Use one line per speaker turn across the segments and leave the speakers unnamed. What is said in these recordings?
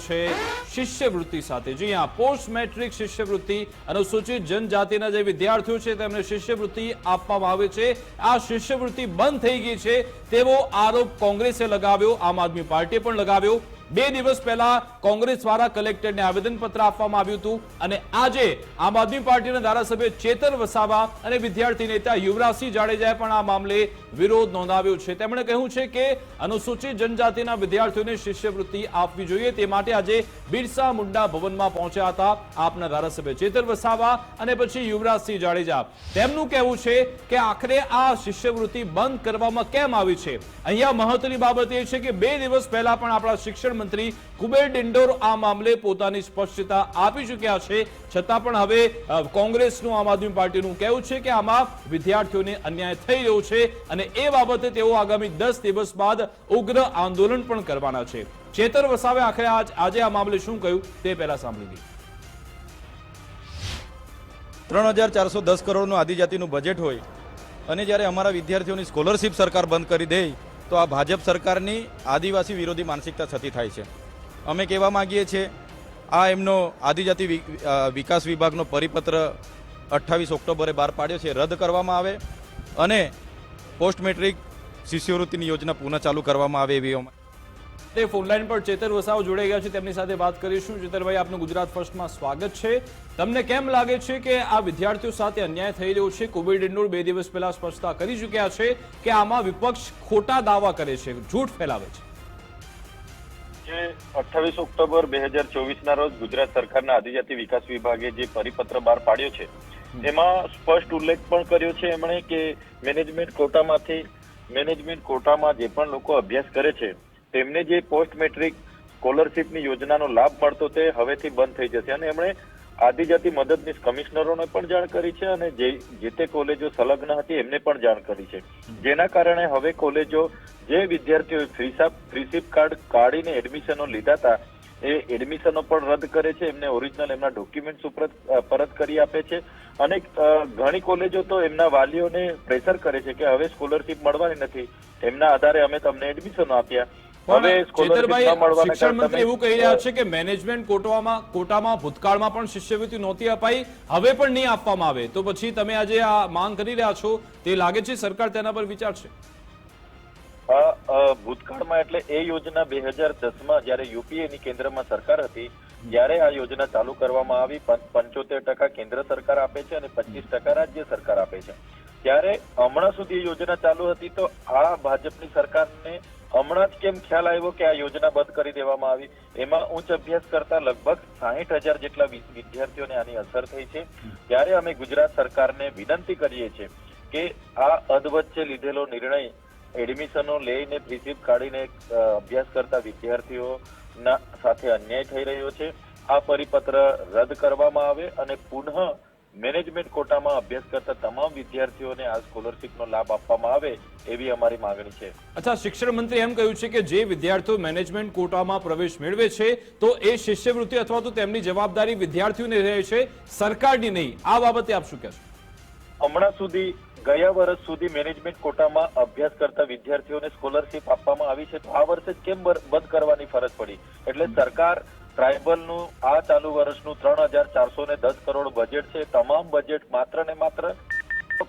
છે શિષ્યવૃત્તિ સાથે। જી હા, પોસ્ટ મેટ્રિક શિષ્યવૃત્તિ અનુસૂચિત જનજાતિના જે વિદ્યાર્થીઓ છે તેમને શિષ્યવૃત્તિ આપવામાં આવે છે। આ શિષ્યવૃત્તિ બંધ થઈ ગઈ છે તેવો આરોપ કોંગ્રેસે લગાવ્યો, આમ આદમી પાર્ટીએ પણ લગાવ્યો। 2 દિવસ પહેલા કોંગ્રેસ દ્વારા કલેક્ટરને આવેદનપત્ર આપવામાં આવ્યું હતું અને આજે આમ આદમી પાર્ટીના ધારાસભ્ય ચેતર વસાવા અને વિદ્યાર્થી નેતા યુવરાજસિંહ જાડેજાએ પણ આ મામલે વિરોધ નોંધાવ્યો છે। તેમણે કહ્યું છે કે અનુસૂચિત જનજાતિના વિદ્યાર્થીઓને શિષ્યવૃત્તિ આપવી જોઈએ, તે માટે આજે બિરસા મુંડા ભવનમાં પહોંચ્યા હતા આપના ધારાસભ્ય ચેતર વસાવા અને પછી યુવરાજસિંહ જાડેજા। તેમનું કહેવું છે કે આખરે આ શિષ્યવૃત્તિ બંધ કરવામાં કેમ આવી છે। અહીંયા મહત્વની બાબત એ છે કે 2 દિવસ પહેલા પણ આપણા શિક્ષણ મંત્રી કુબેર ડિંડોર આ મામલે પોતાની સ્પષ્ટતા આપી ચૂક્યા છે, છતાં પણ હવે કોંગ્રેસનું આમ આદમી પાર્ટીનું કહેવું છે કે આમાં વિદ્યાર્થીઓને અન્યાય થઈ રહ્યો છે અને એ બાબતે તેઓ આગામી 10 દિવસ બાદ ઉગ્ર આંદોલન પણ કરવાના છે। ચેતર વસાવે આખરે આજે આ મામલે શું કહ્યું તે પહેલા સાંભળી લઈએ।
3410 કરોડનું આદિજાતિનું બજેટ હોય અને જ્યારે અમારા વિદ્યાર્થીઓની સ્કોલરશિપ સરકાર બંધ કરી દે તો આ ભાજપ સરકારની આદિવાસી વિરોધી માનસિકતા છતી થાય છે। અમે કહેવા માંગીએ છીએ આ એમનો આદિજાતિ વિકાસ વિભાગનો પરિપત્ર 28 ઓક્ટોબરે બહાર પાડ્યો છે, રદ કરવામાં આવે અને પોસ્ટ મેટ્રિક શિષ્યવૃત્તિની યોજના પુનઃ ચાલુ કરવામાં આવે એવી
તે ફોનલાઈન પર ચેતર વસાવા જોડાઈ ગયા છે, તેમની સાથે વાત કરીશું। ચેતરભાઈ, આપનું ગુજરાત ફર્સ્ટમાં સ્વાગત છે। તમને કેમ લાગે છે કે આ વિદ્યાર્થીઓ સાથે અન્યાય થઈ રહ્યો છે? કુબેર ડિંડોર 2 દિવસ પહેલા સ્પષ્ટતા કરી ચૂક્યા છે કે આમાં વિપક્ષ ખોટા દાવા કરે છે, જૂઠ ફેલાવે છે।
28 ઓક્ટોબર 2024 રોજ ગુજરાત સરકારના આદિજાતિ વિકાસ વિભાગે જે પરિપત્ર બહાર પાડ્યો છે એમાં સ્પષ્ટ ઉલ્લેખ પણ કર્યો છે એમણે કે મેનેજમેન્ટ કોટામાં જે પણ લોકો અભ્યાસ કરે છે તેમને જે પોસ્ટ મેટ્રિક સ્કોલરશિપની યોજનાનો લાભ મળતો તે હવેથી બંધ થઈ જશે અને એમણે આદિજાતિ મદદનીશ કમિશનરોને પણ જાણ કરી છે અને જે તે કોલેજો સંલગ્ન હતી એમને પણ જાણ કરી છે, જેના કારણે હવે કોલેજો જે વિદ્યાર્થીઓ ફ્રીશીપ કાર્ડ કાઢીને એડમિશનો લીધા હતા એ એડમિશનો પણ રદ કરે છે, એમને ઓરિજિનલ એમના ડોક્યુમેન્ટ્સ પરત કરી આપે છે અને ઘણી કોલેજો તો એમના વાલીઓને પ્રેશર કરે છે કે હવે સ્કોલરશિપ મળવાની નથી, એમના આધારે અમે તમને એડમિશનો આપ્યા। હવે
શિક્ષણ મંત્રી એવું કહી રહ્યા છે કે મેનેજમેન્ટ કોટામાં ભૂતકાળમાં પણ શિષ્યવૃત્તિ નહોતી અપાઈ, હવે પણ નહીં આપવામાં આવે, તો પછી તમે આજે આ માંગ કરી રહ્યા છો તે લાગે છે સરકાર તેના પર વિચારશે?
ભૂતકાળમાં એટલે એ યોજના 2010માં જયારે યુપીએની કેન્દ્રમાં સરકાર હતી ત્યારે આ યોજના ચાલુ કરવામાં આવી। 75% કેન્દ્ર સરકાર આપે છે અને 25% રાજ્ય સરકાર આપે છે। ત્યારે હમણાં સુધી યોજના ચાલુ હતી તો આ ભાજપની સરકારને હમણાં જ કેમ ખ્યાલ આવ્યો કે આ યોજના બંધ કરી દેવામાં આવી? એમાં ઉચ્ચ અભ્યાસ કરતા લગભગ 60,000 જેટલા વિદ્યાર્થીઓને આની અસર થઈ છે। ત્યારે અમે ગુજરાત સરકારને વિનંતી કરીએ છીએ કે આ અધવચ્ચે લીધેલો નિર્ણય એડમિશનો લઈને ફ્રીશીપ કાઢીને અભ્યાસ કરતા વિદ્યાર્થીઓના સાથે અન્યાય થઈ રહ્યો છે, આ પરિપત્ર રદ કરવામાં આવે અને પુનઃ મેનેજમેન્ટ કોટામાં અભ્યાસ કરતા તમામ વિદ્યાર્થીઓને આ સ્કોલરશિપનો લાભ આપવામાં આવે એવી અમારી માંગણી છે।
અચ્છા, શિક્ષણ મંત્રી એમ કહ્યું છે કે જે વિદ્યાર્થીઓ મેનેજમેન્ટ કોટામાં પ્રવેશ મેળવે છે તો એ શિષ્યવૃત્તિ અથવા તો તેમની જવાબદારી વિદ્યાર્થીઓને રહે છે, સરકારની નહીં, આ બાબતે આપ શું કહેશો?
હમણાં સુધી ગયા વર્ષ સુધી મેનેજમેન્ટ કોટામાં અભ્યાસ કરતા વિદ્યાર્થીઓને સ્કોલરશિપ આપવામાં આવી છે, તો આ વર્ષે કેમ બંધ કરવાની ફરજ પડી? એટલે સરકાર ટ્રાઇબલનું આ ચાલુ વર્ષનું 3410 કરોડ બજેટ છે, તમામ બજેટ માત્ર ને માત્ર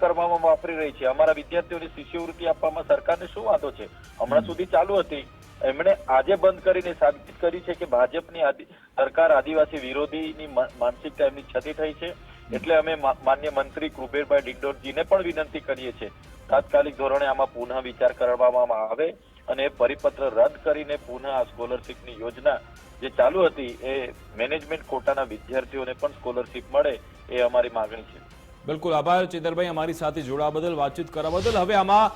કરવામાં વાપરી રહી છે। અમારા વિદ્યાર્થીઓને શિષ્યવૃત્તિ આપવામાં સરકારને શું વાંધો છે? હમણાં સુધી ચાલુ હતી, એમણે આજે બંધ કરીને સાબિત કરી છે કે ભાજપની સરકાર આદિવાસી વિરોધીની માનસિકતા એમની છતી થઈ છે। એટલે અમે માન્ય મંત્રી કુબેરભાઈ ડિંડોરજીને પણ વિનંતી કરીએ છીએ તાત્કાલિક ધોરણે આમાં પુનઃ વિચાર કરવામાં આવે અને પરિપત્ર રદ કરીને પુનઃ આ સ્કોલરશિપની યોજના જે ચાલુ હતી એ મેનેજમેન્ટ કોટાના વિદ્યાર્થીઓને પણ સ્કોલરશિપ મળે એ અમારી માંગણી છે।
બિલકુલ, આભાર ચેતરભાઈ અમારી સાથે જોડાવા બદલ, વાતચીત કરવા બદલ। હવે આમાં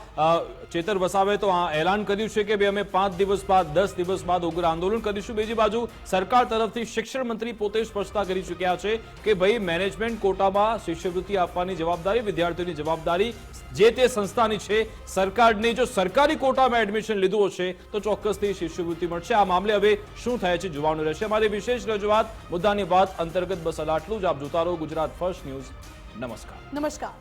ચેતર વસાવે તો એલાન કર્યું છે કે ભાઈ અમે 5 દિવસ બાદ 10 દિવસ બાદ ઉગ્ર આંદોલન કરીશું। બીજી બાજુ સરકાર તરફથી શિક્ષણ મંત્રી પોતે સ્પષ્ટતા કરી ચૂક્યા છે કે ભાઈ મેનેજમેન્ટ કોટામાં શિષ્યવૃત્તિ આપવાની જવાબદારી વિદ્યાર્થીઓની જવાબદારી જે તે સંસ્થાની છે, સરકારની। જો સરકારી કોટામાં એડમિશન લીધું હશે તો ચોક્કસથી શિષ્યવૃત્તિ મળશે। આ મામલે હવે શું થાય છે જોવાનું રહેશે। અમારી વિશેષ રજૂઆત મુદ્દાની વાત અંતર્ગત બસ આટલું જ। આપ જોતા રહો ગુજરાત ફર્સ્ટ ન્યૂઝ। નમસ્કાર।